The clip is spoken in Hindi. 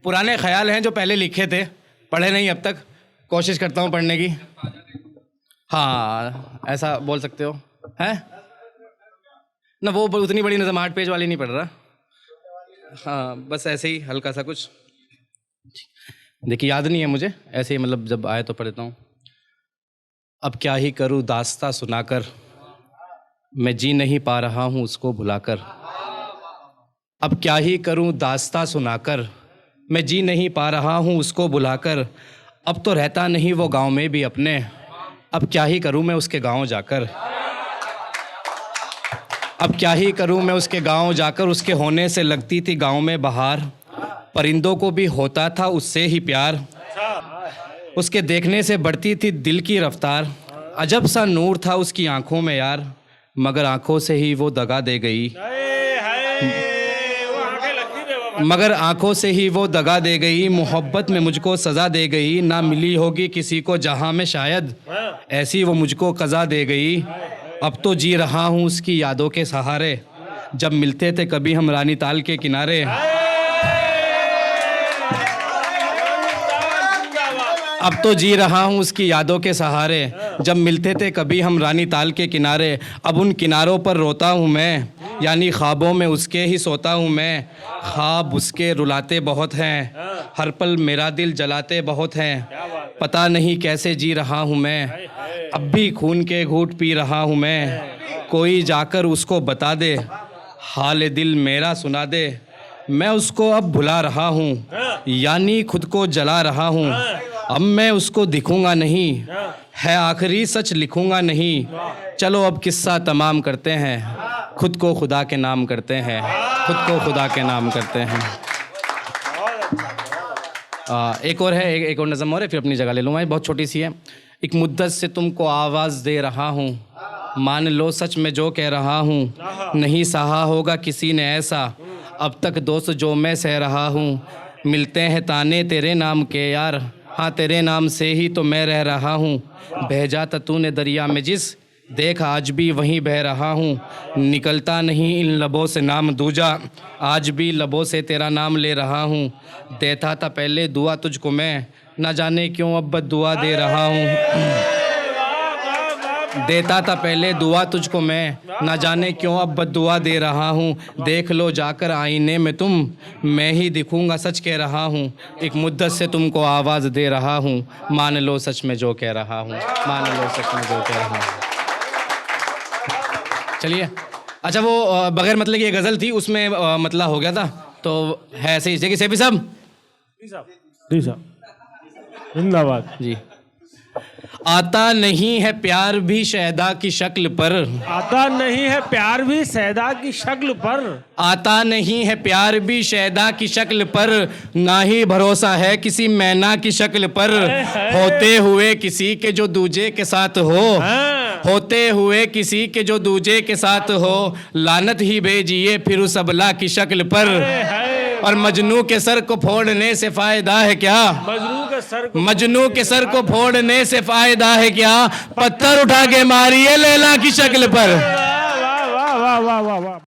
पुराने ख्याल हैं जो पहले लिखे थे, पढ़े नहीं अब तक, कोशिश करता हूँ पढ़ने की। हाँ, ऐसा बोल सकते हो। हैं ना, वो उतनी बड़ी नज़म 8 पेज वाली नहीं पढ़ रहा। हाँ, बस ऐसे ही हल्का सा कुछ। देखिए, याद नहीं है मुझे, ऐसे ही मतलब जब आए तो पढ़ देता हूँ। अब क्या ही करूँ दास्ता सुनाकर, मैं जी नहीं पा रहा हूँ उसको भुलाकर। अब क्या ही करूँ दास्ता सुनाकर, मैं जी नहीं पा रहा हूँ उसको बुलाकर। अब तो रहता नहीं वो गांव में भी अपने, अब क्या ही करूँ मैं उसके गांव जाकर। अब क्या ही करूँ मैं उसके गांव जाकर, उसके होने से लगती थी गांव में बहार। परिंदों को भी होता था उससे ही प्यार, उसके देखने से बढ़ती थी दिल की रफ्तार। अजब सा नूर था उसकी आंखों में यार, मगर आंखों से ही वो दगा दे गई। मगर आंखों से ही वो दगा दे गई, मोहब्बत में मुझको सज़ा दे गई। ना मिली होगी किसी को जहां में शायद, ऐसी वो मुझको कज़ा दे गई। अब तो जी रहा हूँ उसकी यादों के सहारे, जब मिलते थे कभी हम रानी ताल के किनारे। अब तो जी रहा हूँ उसकी यादों के सहारे, जब मिलते थे कभी हम रानी ताल के किनारे। अब उन किनारों पर रोता हूँ मैं, यानी ख्वाबों में उसके ही सोता हूँ मैं। ख्वाब उसके रुलाते बहुत हैं, हर पल मेरा दिल जलाते बहुत हैं। पता नहीं कैसे जी रहा हूँ मैं, अब भी खून के घूंट पी रहा हूँ मैं। कोई जाकर उसको बता दे, हाल दिल मेरा सुना दे। मैं उसको अब भुला रहा हूँ, यानी खुद को जला रहा हूँ। अब मैं उसको दिखूंगा नहीं, है आखिरी सच लिखूंगा नहीं। चलो अब किस्सा तमाम करते हैं, खुद को खुदा के नाम करते हैं, खुद को खुदा के नाम करते हैं। एक और है, एक और नज़म और है, फिर अपनी जगह ले लूँगा। बहुत छोटी सी है। एक मुद्दत से तुमको आवाज़ दे रहा हूँ, मान लो सच में जो कह रहा हूँ। नहीं सहा होगा किसी ने ऐसा, अब तक दोस्त जो मैं सह रहा हूँ। मिलते हैं ताने तेरे नाम के यार, हाँ तेरे नाम से ही तो मैं रह रहा हूँ। भेजा था तूने दरिया में जिस, देख आज भी वहीं बह रहा हूँ। निकलता नहीं इन लबों से नाम दूजा, आज भी लबों से तेरा नाम ले रहा हूँ। देता था पहले दुआ तुझको मैं, ना जाने क्यों अब बद्दुआ दे रहा हूँ। देता था पहले दुआ तुझको मैं, ना जाने क्यों अब बद्दुआ दे रहा हूँ। देख लो जाकर आईने में तुम, मैं ही दिखूंगा सच कह रहा हूँ। एक मुद्दत से तुमको आवाज़ दे रहा हूँ, मान लो सच में जो कह रहा हूँ, मान लो सच में जो कह रहा हूँ। चलिए, अच्छा वो बगैर मतलब की ये गज़ल थी, उसमें मतलब हो गया था तो है ऐसे ही। देखिए सेफी साहब, जी साहब, जिंदाबाद जी। आता नहीं है प्यार भी शहदा की शक्ल पर, आता नहीं है प्यार भी सैदा की शक्ल पर। आता नहीं है प्यार भी शहदा की शक्ल पर, ना ही भरोसा है किसी मैना की शक्ल पर। होते हुए किसी के जो दूजे के साथ हो, होते हुए किसी के जो दूजे के साथ हो। लानत ही भेजिए फिर उस अबला की शक्ल पर, और मजनू के सर को फोड़ने से फायदा है क्या। मजनू के सर को फोड़ने से फायदा है क्या, पत्थर उठा के मारिए लैला की शक्ल पर। वाह वाह वाह वाह वाह वाह।